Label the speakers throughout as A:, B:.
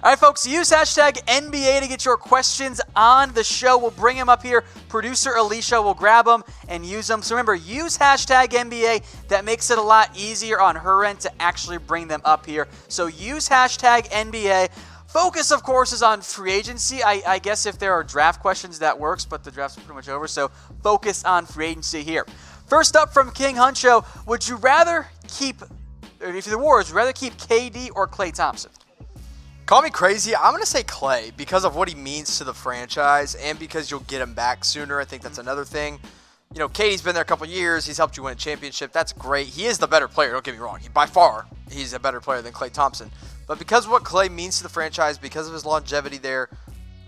A: All right, folks, use hashtag NBA to get your questions on the show. We'll bring them up here. Producer Alicia will grab them and use them. So remember, use hashtag NBA. That makes it a lot easier on her end to actually bring them up here. So use hashtag NBA. Focus, of course, is on free agency. I guess if there are draft questions, that works, but the draft's pretty much over. So focus on free agency here. First up from King Huncho, would you rather keep, if the Warriors, rather keep KD or Klay Thompson?
B: Call me crazy. I'm going to say Klay because of what he means to the franchise and because you'll get him back sooner. I think that's another thing. You know, KD's been there a couple years. He's helped you win a championship. That's great. He is the better player. Don't get me wrong. By far, he's a better player than Klay Thompson. But because of what Klay means to the franchise, because of his longevity there,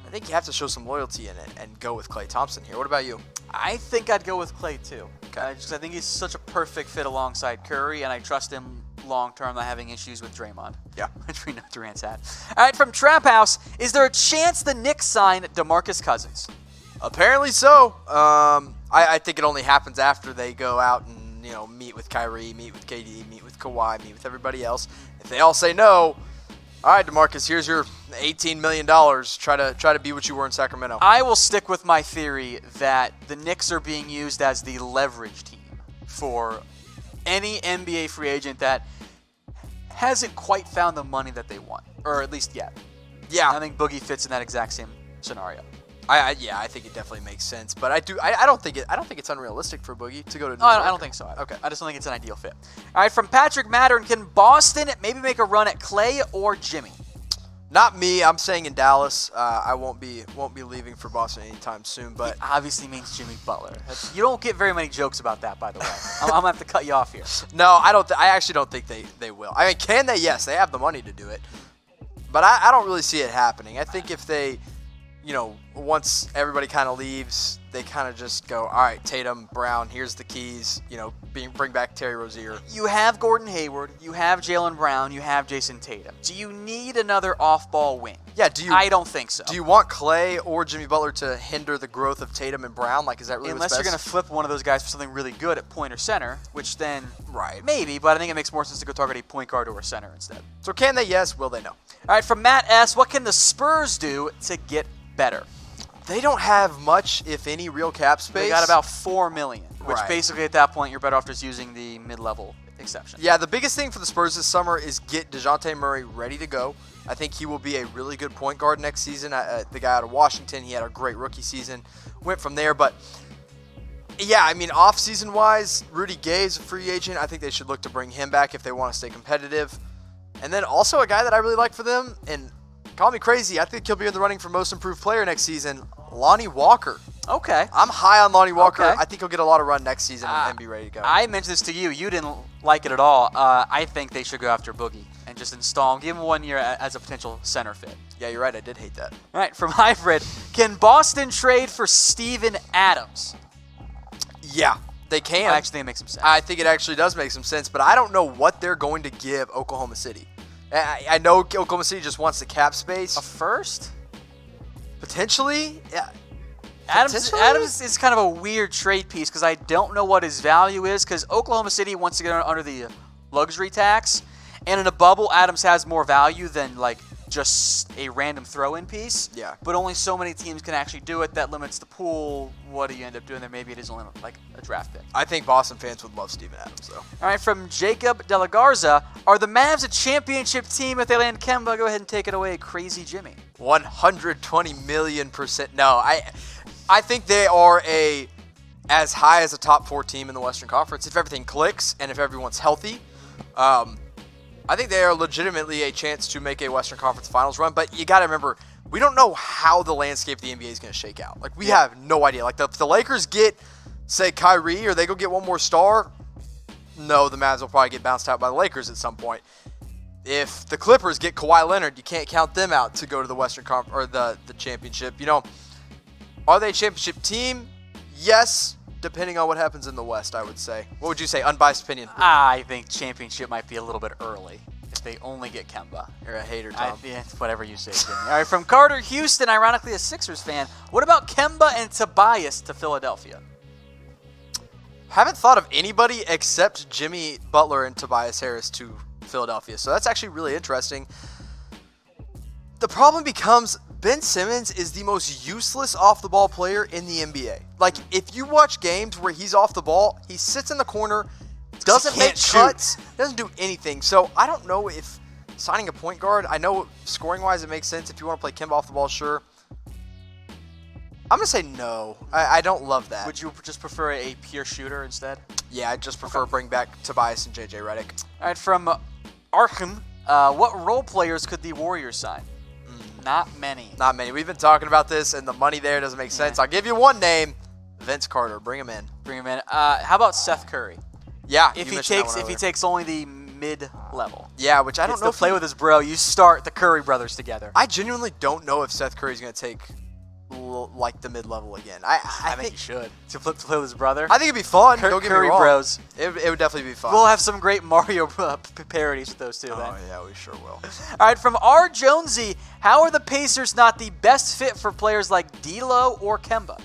B: I think you have to show some loyalty in it and go with Klay Thompson here. What about you?
A: I think I'd go with Klay too. Okay. I think he's such a perfect fit alongside Curry, and I trust him long-term, not having issues with Draymond.
B: Yeah.
A: Which we know Durant's had. All right, from Trap House, is there a chance the Knicks sign DeMarcus Cousins?
B: Apparently so. I think it only happens after they go out and, you know, meet with Kyrie, meet with KD, meet with Kawhi, meet with everybody else. If they all say no, all right, DeMarcus, here's your $18 million. Try to be what you were in Sacramento.
A: I will stick with my theory that the Knicks are being used as the leverage team for any NBA free agent that hasn't quite found the money that they want, or at least yet.
B: Yeah.
A: I think Boogie fits in that exact same scenario.
B: I think it definitely makes sense, but I don't think it's unrealistic for Boogie to go to New
A: York.
B: I
A: don't think so either.
B: Okay.
A: I just don't think it's an ideal fit. All right, from Patrick Mattern, can Boston maybe make a run at Klay or Jimmy?
B: Not me. I'm saying in Dallas. I won't be leaving for Boston anytime soon. But
A: he obviously means Jimmy Butler. You don't get very many jokes about that, by the way. I'm gonna have to cut you off here.
B: No, I don't. I actually don't think they will. I mean, can they? Yes, they have the money to do it, but I don't really see it happening. I think if they, you know, once everybody kind of leaves, they kind of just go, all right, Tatum, Brown, here's the keys. You know, bring back Terry Rozier.
A: You have Gordon Hayward, you have Jaylen Brown, you have Jason Tatum. Do you need another off-ball wing?
B: Yeah,
A: I don't think so.
B: Do you want Klay or Jimmy Butler to hinder the growth of Tatum and Brown? Like, is that really
A: unless you're going to flip one of those guys for something really good at point or center, which then
B: right
A: maybe, but I think it makes more sense to go target a point guard or a center instead.
B: So can they? Yes. Will they? No.
A: All right, from Matt S., what can the Spurs do to get better?
B: They don't have much, if any, real cap space.
A: They got about $4 million, which
B: right.
A: Basically at that point you're better off just using the mid-level exception.
B: Yeah, the biggest thing for the Spurs this summer is get DeJounte Murray ready to go. I think he will be a really good point guard next season. The guy out of Washington, he had a great rookie season. Went from there, but yeah, I mean, off-season wise, Rudy Gay is a free agent. I think they should look to bring him back if they want to stay competitive. And then also a guy that I really like for them, and call me crazy, I think he'll be in the running for most improved player next season, Lonnie Walker.
A: Okay.
B: I'm high on Lonnie Walker.
A: Okay.
B: I think he'll get a lot of run next season and be ready to go.
A: I mentioned this to you. You didn't like it at all. I think they should go after Boogie and just install him. Give him 1 year as a potential center fit.
B: Yeah, you're right. I did hate that.
A: All right, from Hybrid, can Boston trade for Steven Adams?
B: Yeah, they can.
A: I actually think it makes some sense.
B: I think it actually does make some sense, but I don't know what they're going to give Oklahoma City. I know Oklahoma City just wants the cap space.
A: A first?
B: Potentially? Yeah.
A: Adams is kind of a weird trade piece because I don't know what his value is because Oklahoma City wants to get under the luxury tax. And in a bubble, Adams has more value than like just a random throw-in piece.
B: Yeah.
A: But only so many teams can actually do it. That limits the pool. What do you end up doing there? Maybe it is only like a draft pick.
B: I think Boston fans would love Steven Adams, though.
A: All right, from Jacob De La Garza, are the Mavs a championship team if they land Kemba? Go ahead and take it away, Crazy Jimmy.
B: 120 million%. No, I think they are as high as a top 4 team in the Western Conference if everything clicks and if everyone's healthy. I think they are legitimately a chance to make a Western Conference Finals run, but you got to remember, we don't know how the landscape of the NBA is going to shake out. Like, we have no idea. Like, if the Lakers get, say, Kyrie, or they go get one more star, no, the Mavs will probably get bounced out by the Lakers at some point. If the Clippers get Kawhi Leonard, you can't count them out to go to the Western Conference or the championship. You know, are they a championship team? Yes, depending on what happens in the West, I would say. What would you say? Unbiased opinion.
A: I think championship might be a little bit early if they only get Kemba.
B: You're a hater, Tom.
A: Whatever you say, Jimmy. All right, from Carter Houston, ironically a Sixers fan, what about Kemba and Tobias to Philadelphia?
B: Haven't thought of anybody except Jimmy Butler and Tobias Harris to Philadelphia, so that's actually really interesting. The problem becomes Ben Simmons is the most useless off-the-ball player in the NBA. Like, if you watch games where he's off the ball, he sits in the corner, doesn't make cuts, doesn't do anything. So I don't know if signing a point guard, I know scoring-wise it makes sense. If you want to play Kemba off the ball, sure. I'm going to say no. I don't love that.
A: Would you just prefer a pure shooter instead?
B: Yeah, I just prefer bring back Tobias and JJ Redick.
A: All right, from Arkham, what role players could the Warriors sign? Not many.
B: Not many. We've been talking about this, and the money there doesn't make sense. I'll give you one name, Vince Carter. Bring him in.
A: How about Seth Curry?
B: Yeah,
A: if he takes only the mid-level.
B: Yeah, which I don't know.
A: To play with his bro, you start the Curry brothers together.
B: I genuinely don't know if Seth Curry's going to take like the mid-level again. I
A: think he should. To play with his brother?
B: I think it'd be fun. Don't get
A: Curry
B: me wrong.
A: bros.
B: It would definitely be fun.
A: We'll have some great Mario parodies with those two then.
B: Oh, yeah, we sure will.
A: All right, from R. Jonesy, how are the Pacers not the best fit for players like D'Lo or Kemba?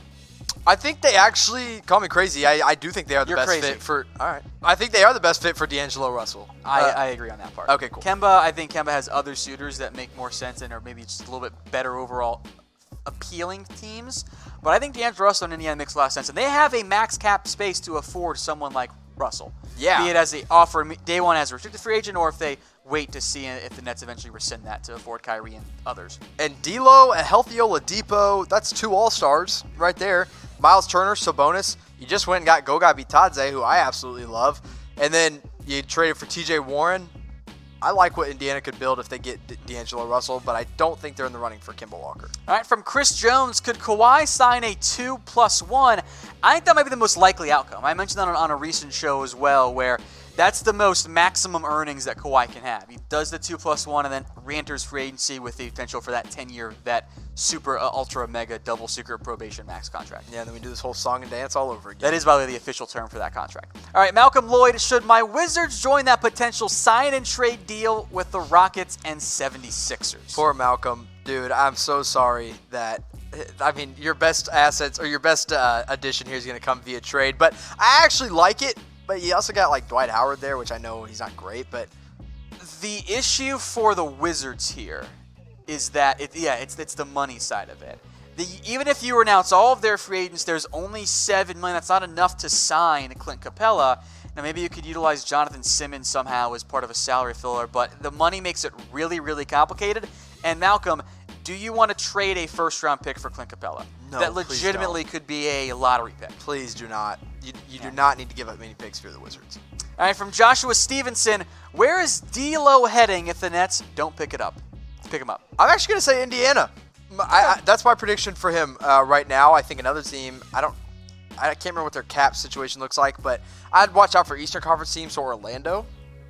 B: I think they actually, call me crazy, I do think they are the best fit for, all right. I think they are the best fit for D'Angelo Russell.
A: I agree on that part.
B: Okay, cool.
A: I think Kemba has other suitors that make more sense and are maybe just a little bit better overall appealing teams. But I think D'Angelo Russell and Indiana makes a lot of sense. And they have a max cap space to afford someone like Russell.
B: Yeah.
A: Be it as they offer day one as a restricted free agent or if they wait to see if the Nets eventually rescind that to afford Kyrie and others.
B: And D'Lo, a healthy Oladipo, that's 2 all-stars right there. Miles Turner, Sabonis. You just went and got Goga Bitadze, who I absolutely love. And then you traded for TJ Warren. I like what Indiana could build if they get D'Angelo Russell, but I don't think they're in the running for Kemba Walker.
A: All right, from Chris Jones, could Kawhi sign a 2+1? I think that might be the most likely outcome. I mentioned that on a recent show as well, where that's the most maximum earnings that Kawhi can have. He does the 2+1 and then re-enters free agency with the potential for that 10-year vet, super, ultra, mega, double secret probation max contract.
B: Yeah, and then we do this whole song and dance all over again.
A: That is, by the way, the official term for that contract. All right, Malcolm Lloyd, should my Wizards join that potential sign-and-trade deal with the Rockets and 76ers?
B: Poor Malcolm. Dude, I'm so sorry that, I mean, your best assets or your best addition here is going to come via trade, but I actually like it. But you also got like Dwight Howard there, which I know he's not great, but
A: the issue for the Wizards here is that it's the money side of it. Even if you announce all of their free agents, there's only $7 million. That's not enough to sign Clint Capella. Now maybe you could utilize Jonathan Simmons somehow as part of a salary filler, but the money makes it really, really complicated. And Malcolm, do you want to trade a first-round pick for Clint Capella?
B: No,
A: that legitimately could be a lottery pick.
B: Please do not. You do not need to give up many picks for the Wizards.
A: All right, from Joshua Stevenson, where is D'Lo heading if the Nets don't pick him up?
B: I'm actually going to say Indiana. That's my prediction for him right now. I think another team, I can't remember what their cap situation looks like, but I'd watch out for Eastern Conference teams, so Orlando.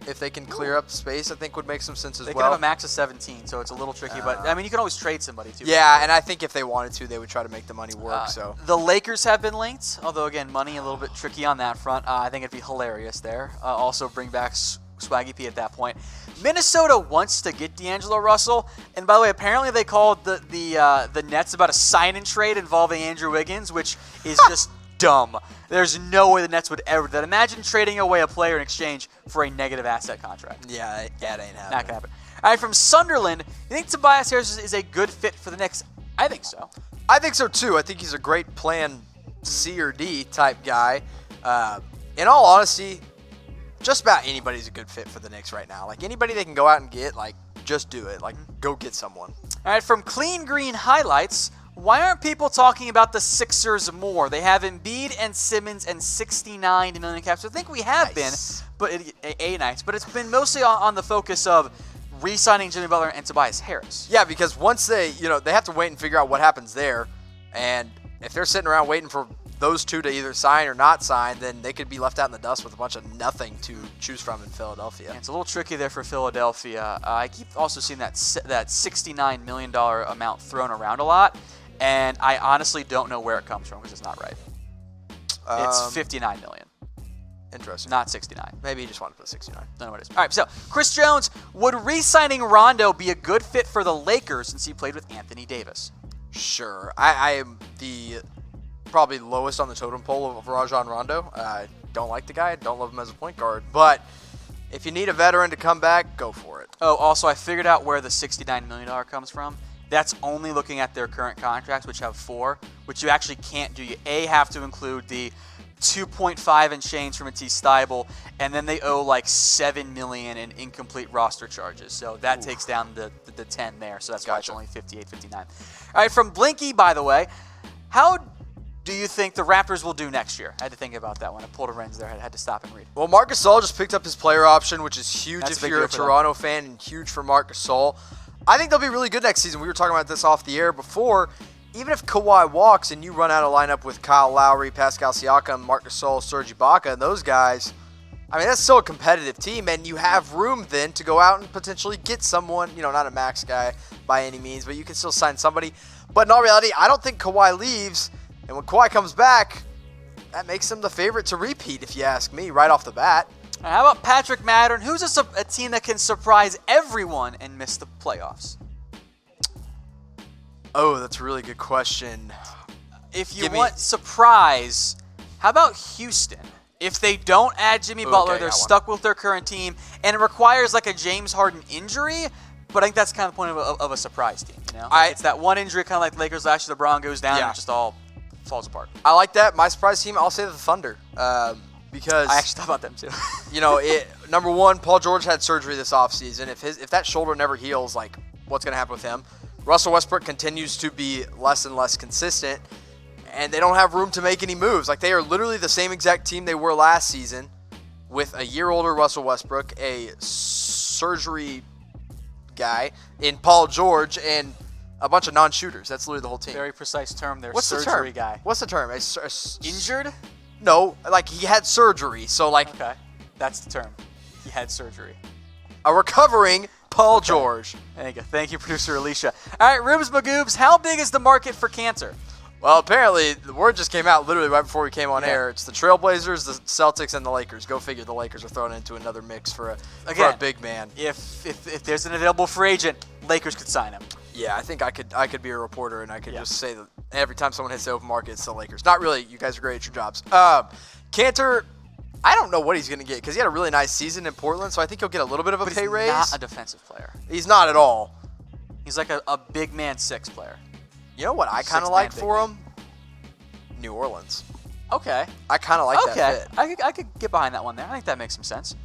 B: If they can clear up space, I think would make some sense as well.
A: They can have a max of 17, so it's a little tricky. But, I mean, you can always trade somebody, too.
B: Yeah, and I think if they wanted to, they would try to make the money work. So
A: the Lakers have been linked, although, again, money a little bit tricky on that front. I think it'd be hilarious there. Also bring back Swaggy P at that point. Minnesota wants to get D'Angelo Russell. And, by the way, apparently they called the Nets about a sign-and-trade involving Andrew Wiggins, which is just dumb. There's no way the Nets would ever do that. Imagine trading away a player in exchange for a negative asset contract.
B: Yeah, it ain't happening.
A: Not gonna happen. All right, from Sunderland, you think Tobias Harris is a good fit for the Knicks? I think so.
B: I think so too. I think he's a great plan C or D type guy. In all honesty, just about anybody's a good fit for the Knicks right now. Like anybody they can go out and get, like just do it. Like go get someone.
A: All right, from Clean Green Highlights, why aren't people talking about the Sixers more? They have Embiid and Simmons and $69 million cap. So I think we have been, but but it's been mostly on the focus of re-signing Jimmy Butler and Tobias Harris.
B: Yeah, because once they have to wait and figure out what happens there, and if they're sitting around waiting for those two to either sign or not sign, then they could be left out in the dust with a bunch of nothing to choose from in Philadelphia.
A: Yeah, it's a little tricky there for Philadelphia. I keep also seeing that $69 million amount thrown around a lot. And I honestly don't know where it comes from because it's not right. It's $59 million.
B: Interesting.
A: Not 69.
B: Maybe he just wanted to put 69.
A: I don't know what it is. All right, so Chris Jones, would re-signing Rondo be a good fit for the Lakers since he played with Anthony Davis?
B: Sure. I am the probably lowest on the totem pole of Rajon Rondo. I don't like the guy. I don't love him as a point guard. But If you need a veteran to come back, go for it.
A: Oh, also, I figured out where the $69 million comes from. That's only looking at their current contracts, which have 4, which you actually can't do. You have to include the 2.5 and change for Matisse Thybulle, and then they owe like $7 million in incomplete roster charges. So that takes down the 10 there. So that's why it's only 58, 59. All right, from Blinky, by the way, how do you think the Raptors will do next year? I had to think about that one. I pulled a Renz there. I had to stop and read.
B: Well, Marc Gasol just picked up his player option, which is huge
A: That's
B: if you're a Toronto fan, and huge for Marc Gasol. I think they'll be really good next season. We were talking about this off the air before. Even if Kawhi walks and you run out of lineup with Kyle Lowry, Pascal Siakam, Marc Gasol, Serge Ibaka, and those guys, I mean, that's still a competitive team, and you have room then to go out and potentially get someone, not a max guy by any means, but you can still sign somebody. But in all reality, I don't think Kawhi leaves, and when Kawhi comes back, that makes him the favorite to repeat, if you ask me, right off the bat.
A: How about Patrick Mattern? Who's a team that can surprise everyone and miss the playoffs?
B: Oh, that's a really good question.
A: If you want surprise, how about Houston? If they don't add Jimmy Butler, they're stuck with their current team, and it requires like a James Harden injury, but I think that's kind of the point of a surprise team. It's that one injury, kind of like Lakers last year, LeBron goes down and it just all falls apart.
B: I like that. My surprise team, I'll say the Thunder. Because
A: I actually thought about them too.
B: Number one, Paul George had surgery this offseason. If that shoulder never heals, like, what's going to happen with him? Russell Westbrook continues to be less and less consistent, and they don't have room to make any moves. Like, they are literally the same exact team they were last season with a year older Russell Westbrook, a surgery guy in Paul George, and a bunch of non-shooters. That's literally the whole team.
A: Very precise term there.
B: What's
A: surgery
B: the term?
A: Guy.
B: What's the term?
A: Injured?
B: No, like he had surgery. So like,
A: okay, that's the term. He had surgery.
B: A recovering Paul George.
A: There you go. Thank you, producer Alicia. All right, Rubes Magoobs, how big is the market for Kanter?
B: Well, apparently the word just came out literally right before we came on air. It's the Trailblazers, the Celtics, and the Lakers. Go figure. The Lakers are thrown into another mix for a big man.
A: If there's an available free agent, Lakers could sign him.
B: Yeah, I think I could be a reporter and I could just say that every time someone hits the open market, it's the Lakers. Not really. You guys are great at your jobs. Kanter, I don't know what he's going to get because he had a really nice season in Portland, so I think he'll get a little bit of a pay raise.
A: He's not a defensive player.
B: He's not at all.
A: He's like a big man 6 player.
B: You know what I kind of like for him? New Orleans.
A: Okay.
B: I kind of like that fit.
A: I could get behind that one there. I think that makes some sense.